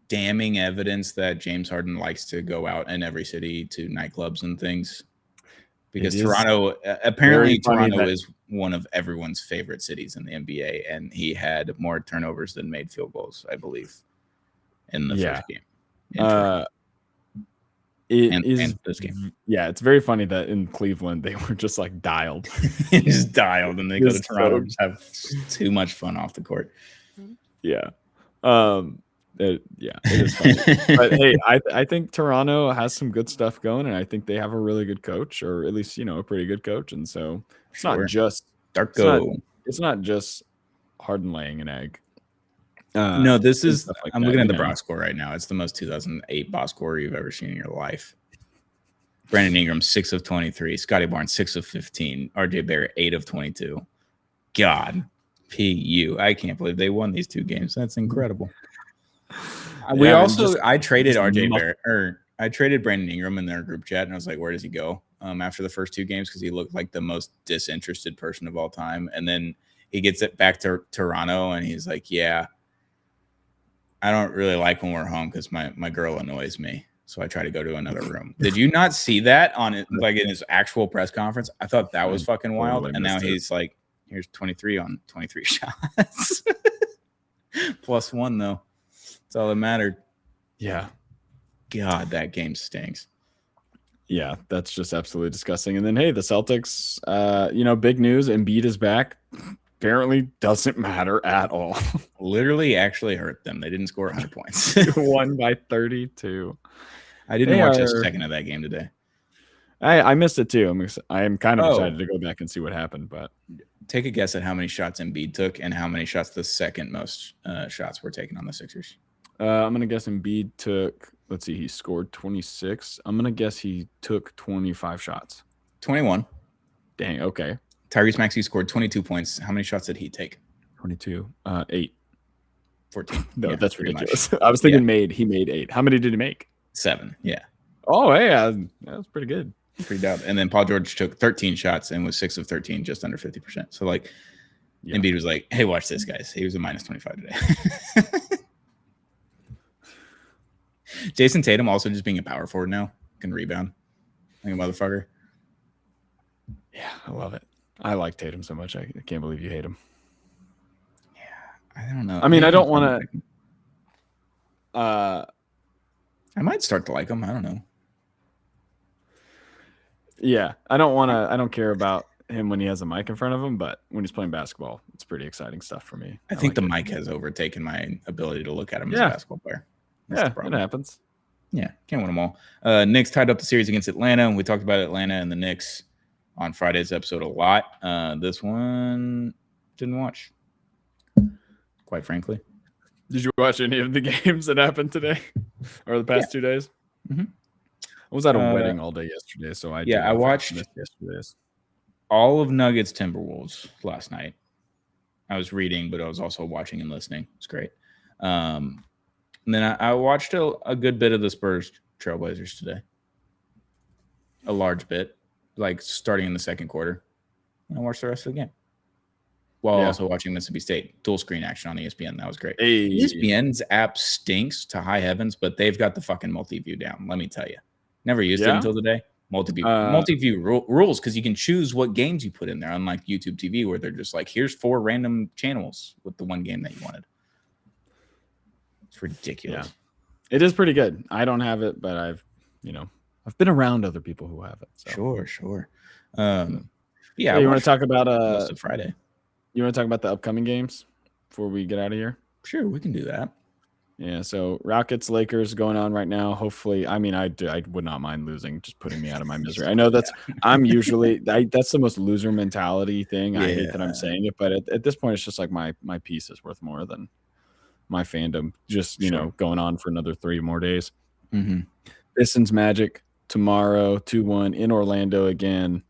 damning evidence that James Harden likes to go out in every city to nightclubs and things? Because Toronto, apparently Toronto is one of everyone's favorite cities in the NBA, and he had more turnovers than made field goals, I believe, in the first game. This game. Yeah, it's very funny that in Cleveland they were just like dialed. Just dialed, and they go to Toronto and just have too much fun off the court. Yeah. It is funny. But hey, I think Toronto has some good stuff going, and I think they have a really good coach, or at least a pretty good coach. And so it's not just Darko. It's not just Harden laying an egg. No, this is. I'm looking at the box score right now. It's the most 2008 box score you've ever seen in your life. Brandon Ingram 6 of 23, Scotty Barnes 6 of 15, RJ Barrett 8 of 22. God, PU. I can't believe they won these two games. That's incredible. I traded RJ Barrett, or I traded Brandon Ingram in their group chat, and I was like, where does he go? After the first two games, because he looked like the most disinterested person of all time. And then he gets it back to Toronto, and he's like, yeah, I don't really like when we're home because my girl annoys me. So I try to go to another room. Did you not see that on it, like in his actual press conference? I thought that was fucking wild. And now he's like, here's 23 on 23 shots. +1 though. That's all that mattered. Yeah. God, that game stinks. Yeah, that's just absolutely disgusting. And then, hey, the Celtics, big news. Embiid is back. Apparently doesn't matter at all. Literally actually hurt them. They didn't score 100 points. Won by 32. I didn't watch a second of that game today. I missed it too. I'm kind of excited to go back and see what happened. But take a guess at how many shots Embiid took and how many shots the second most shots were taken on the Sixers. I'm going to guess Embiid took, let's see, he scored 26. I'm going to guess he took 25 shots. 21. Dang, okay. Tyrese Maxey scored 22 points. How many shots did he take? 22. 8. 14. No, that's ridiculous. I was thinking he made 8. How many did he make? 7. Yeah. Oh, hey, that was pretty good. Pretty dope. And then Paul George took 13 shots and was 6 of 13, just under 50%. So, Embiid was like, hey, watch this, guys. He was a -25 today. Jason Tatum also just being a power forward now. Can rebound. Like a motherfucker. Yeah, I love it. I like Tatum so much. I can't believe you hate him. Yeah, I don't know. I mean, I don't want to. I might start to like him. I don't know. Yeah, I don't care about him when he has a mic in front of him, but when he's playing basketball, it's pretty exciting stuff for me. I think the mic has overtaken my ability to look at him as a basketball player. That's it happens. Yeah, can't win them all. Knicks tied up the series against Atlanta. We talked about Atlanta and the Knicks on Friday's episode a lot. This one didn't watch, quite frankly. Did you watch any of the games that happened today or the past 2 days? Mm-hmm. I was at a wedding all day yesterday, so I watched yesterday's. all of Nuggets Timberwolves last night. I was reading, but I was also watching and listening. It's great. And then I watched a good bit of the Spurs Trailblazers today. A large bit, like starting in the second quarter. And I watched the rest of the game. While also watching Mississippi State. Dual screen action on ESPN. That was great. Hey. ESPN's app stinks to high heavens, but they've got the fucking multi-view down. Let me tell you. Never used it until today. Multi-view rules because you can choose what games you put in there, unlike YouTube TV where they're just like, here's 4 random channels with the one game that you wanted. It's ridiculous. Yeah. It is pretty good. I don't have it, but I've been around other people who have it. So. Sure. Yeah, you want to talk about most of Friday? You want to talk about the upcoming games before we get out of here? Sure, we can do that. Yeah, so Rockets, Lakers going on right now. Hopefully, I mean, I would not mind losing, just putting me out of my misery. I know I'm usually that's the most loser mentality thing. I hate that I'm saying it, but at this point, it's just like my piece is worth more than my fandom. Just going on for another 3 more days. Mm-hmm. Pistons Magic tomorrow, 2-1 in Orlando again.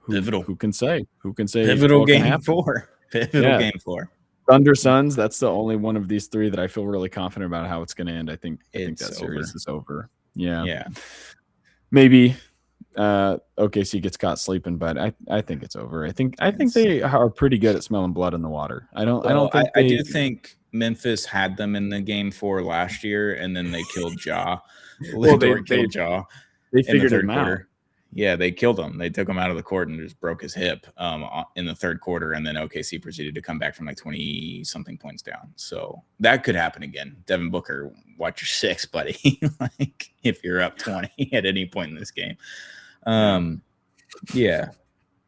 Pivotal. Who can say? Pivotal game 4. Game 4. Thunder Suns. That's the only one of these 3 that I feel really confident about how it's going to end. I think that series is over. Yeah. Maybe OKC gets caught sleeping, but I think it's over. I think they are pretty good at smelling blood in the water. I do think Memphis had them in the game 4 last year, and then they killed Ja. They killed Ja. They figured him out. Yeah, they killed him. They took him out of the court and just broke his hip in the third quarter, and then OKC proceeded to come back from like 20-something points down. So that could happen again. Devin Booker, watch your 6, buddy. Like if you're up 20 at any point in this game. Yeah.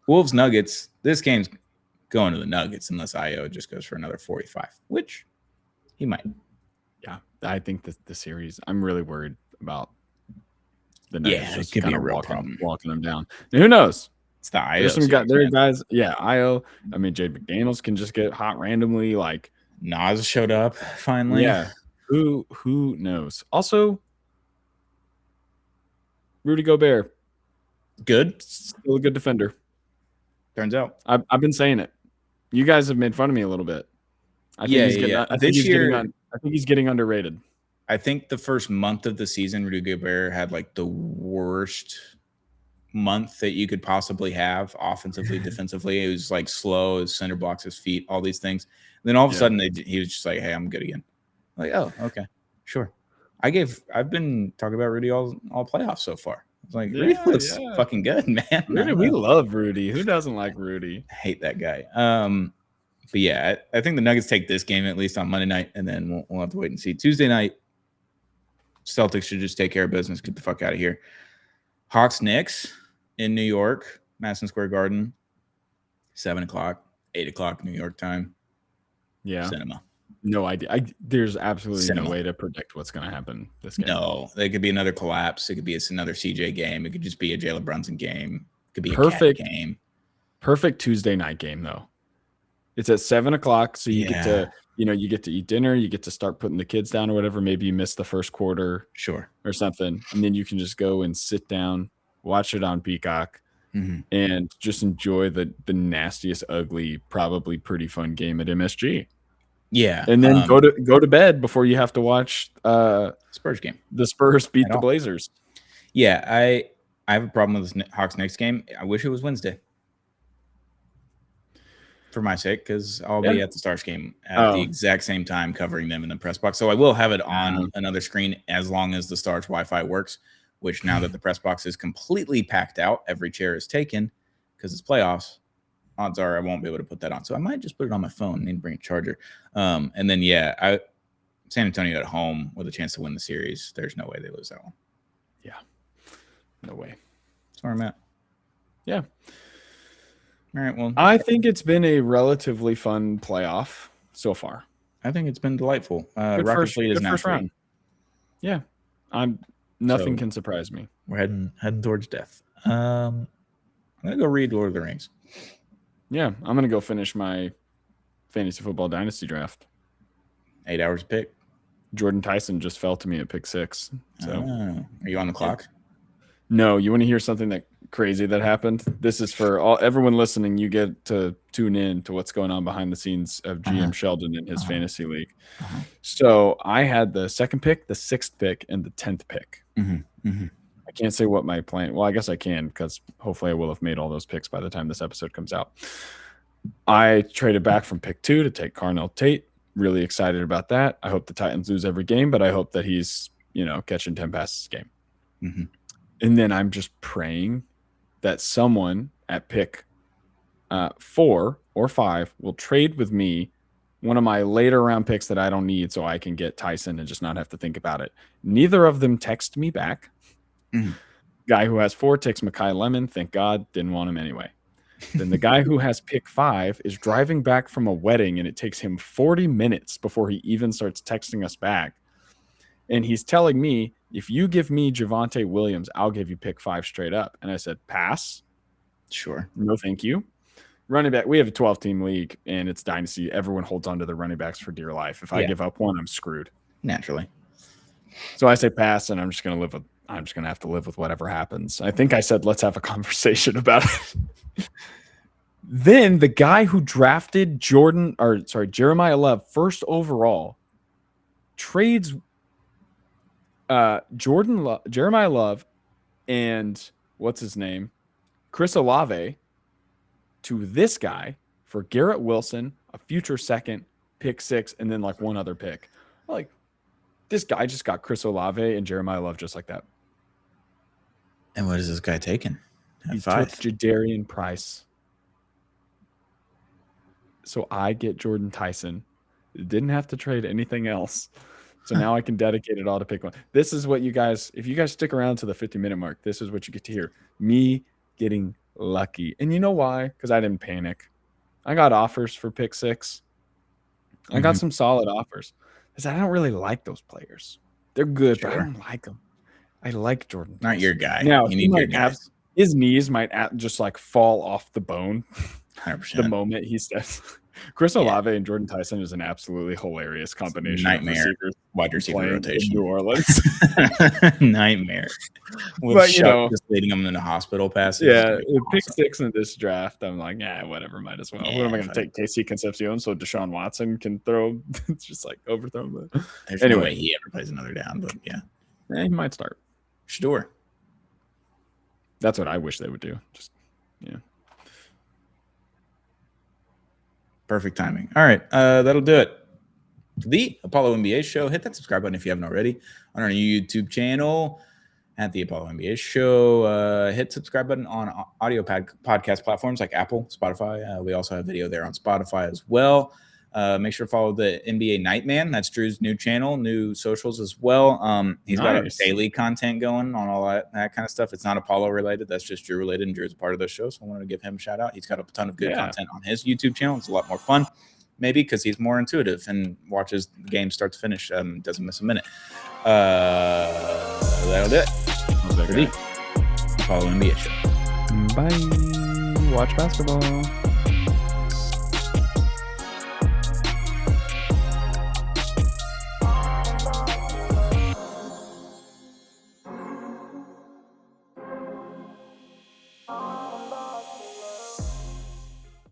Wolves Nuggets. This game's going to the Nuggets unless Io just goes for another 45, which he might. Yeah, I think the series. I'm really worried about. The Nuggets it could be a real problem. Walking them down. And who knows? It's the IO. There are guys. Yeah, IO. I mean, Jade McDaniels can just get hot randomly. Like Nas showed up finally. Yeah. Who knows? Also, Rudy Gobert. Good. Still a good defender. Turns out. I've been saying it. You guys have made fun of me a little bit. I think he's getting underrated. I think the first month of the season, Rudy Gobert had like the worst month that you could possibly have offensively, defensively. It was like slow, his center blocks his feet, all these things. And then all of a sudden he was just like, hey, I'm good again. I'm like, oh, okay, sure. I've been talking about Rudy all playoffs so far. It's like, Rudy looks fucking good, man. Rudy, we love Rudy. Who doesn't like Rudy? I hate that guy. But yeah, I think the Nuggets take this game at least on Monday night, and then we'll have to wait and see. Tuesday night, Celtics should just take care of business. Get the fuck out of here. Hawks Knicks in New York, Madison Square Garden, 7 o'clock, 8 o'clock New York time. Yeah. Cinema. No idea. There's absolutely no way to predict what's going to happen this game. No, it could be another collapse. It could be another CJ game. It could just be a Jalen Brunson game. It could be a perfect game. Perfect Tuesday night game though. It's at 7 o'clock, so you get to, you get to eat dinner. You get to start putting the kids down or whatever. Maybe you missed the first quarter, or something, and then you can just go and sit down, watch it on Peacock, and just enjoy the nastiest, ugly, probably pretty fun game at MSG. Yeah, and then go to bed before you have to watch Spurs game. The Spurs beat the Blazers. Yeah, I have a problem with this Hawks Knicks game. I wish it was Wednesday. For my sake, because I'll be at the Stars game at the exact same time covering them in the press box. So I will have it on another screen as long as the Stars Wi-Fi works, which now that the press box is completely packed out, every chair is taken because it's playoffs. Odds are I won't be able to put that on. So I might just put it on my phone. I need to bring a charger. And then, San Antonio at home with a chance to win the series. There's no way they lose that one. Yeah. No way. That's where I'm at. Yeah. All right, well, I think it's been a relatively fun playoff so far. I think it's been delightful. Rocket Fleet is now free. Yeah, nothing can surprise me. We're heading towards death. I'm gonna go read Lord of the Rings. Yeah, I'm gonna go finish my fantasy football dynasty draft. 8 hours a pick. Jordan Tyson just fell to me at pick 6. So, are you on the clock? No, you want to hear something that crazy that happened. This is for everyone listening. You get to tune in to what's going on behind the scenes of GM Sheldon in his fantasy league. So I had the 2nd pick, the 6th pick, and the 10th pick. I can't say what my plan. Well, I guess I can, because hopefully I will have made all those picks by the time this episode comes out. I traded back from pick 2 to take Carnell Tate. Really excited about that. I hope the Titans lose every game, but I hope that he's, catching 10 passes a game. And then I'm just praying that someone at pick 4 or 5 will trade with me one of my later round picks that I don't need, so I can get Tyson and just not have to think about it. Neither of them text me back. Guy who has 4 takes Mekhi Lemon. Thank God, didn't want him anyway. Then the guy who has pick 5 is driving back from a wedding, and it takes him 40 minutes before he even starts texting us back. And he's telling me, if you give me Javonte Williams, I'll give you pick 5 straight up. And I said, pass. Sure. No, thank you. Running back. We have a 12-team league, and it's dynasty. Everyone holds on to their running backs for dear life. If I give up one, I'm screwed. Naturally. So I say pass, and I'm just going to have to live with whatever happens. I think I said, let's have a conversation about it. Then the guy who drafted Jeremiah Love first overall trades Jeremiah Love and what's his name? Chris Olave to this guy for Garrett Wilson, a future 2nd, pick 6, and then like one other pick. Like, this guy just got Chris Olave and Jeremiah Love just like that. And what is this guy taking? He took Jadarian Price. So I get Jordan Tyson. Didn't have to trade anything else. So now I can dedicate it all to pick one. This is what you guys, if you guys stick around to the 50-minute mark, this is what you get to hear. Me getting lucky. And you know why? Because I didn't panic. I got offers for pick 6. I got some solid offers. Because I don't really like those players. They're good, but I don't like them. I like Jordan Tyson. Not your guy. Now, you need your guy. His knees might just like fall off the bone 100%. The moment he steps. Chris Olave and Jordan Tyson is an absolutely hilarious combination. Nightmare wide receiver rotation. New Orleans. Nightmare. But just leading them in the hospital passes. Yeah, pick 6 in this draft. I'm like, whatever, might as well. Yeah, what am I going to take? KC Concepcion so Deshaun Watson can throw? It's just like overthrow him. There's no way he ever plays another down, but he might start. Sure. That's what I wish they would do. Perfect timing. All right. That'll do it. The Apollo NBA Show. Hit that subscribe button if you haven't already on our YouTube channel at the Apollo NBA Show. Hit subscribe button on audio podcast platforms like Apple, Spotify. We also have video there on Spotify as well. Make sure to follow the NBA Nightman. That's Drew's new channel, new socials as well. He's got daily content going on all that kind of stuff. It's not Apollo related. That's just Drew related, and Drew's a part of those shows. So I wanted to give him a shout out. He's got a ton of good content on his YouTube channel. It's a lot more fun, maybe because he's more intuitive and watches the game start to finish. Doesn't miss a minute. That'll do it. For the Apollo NBA Show. Bye. Watch basketball.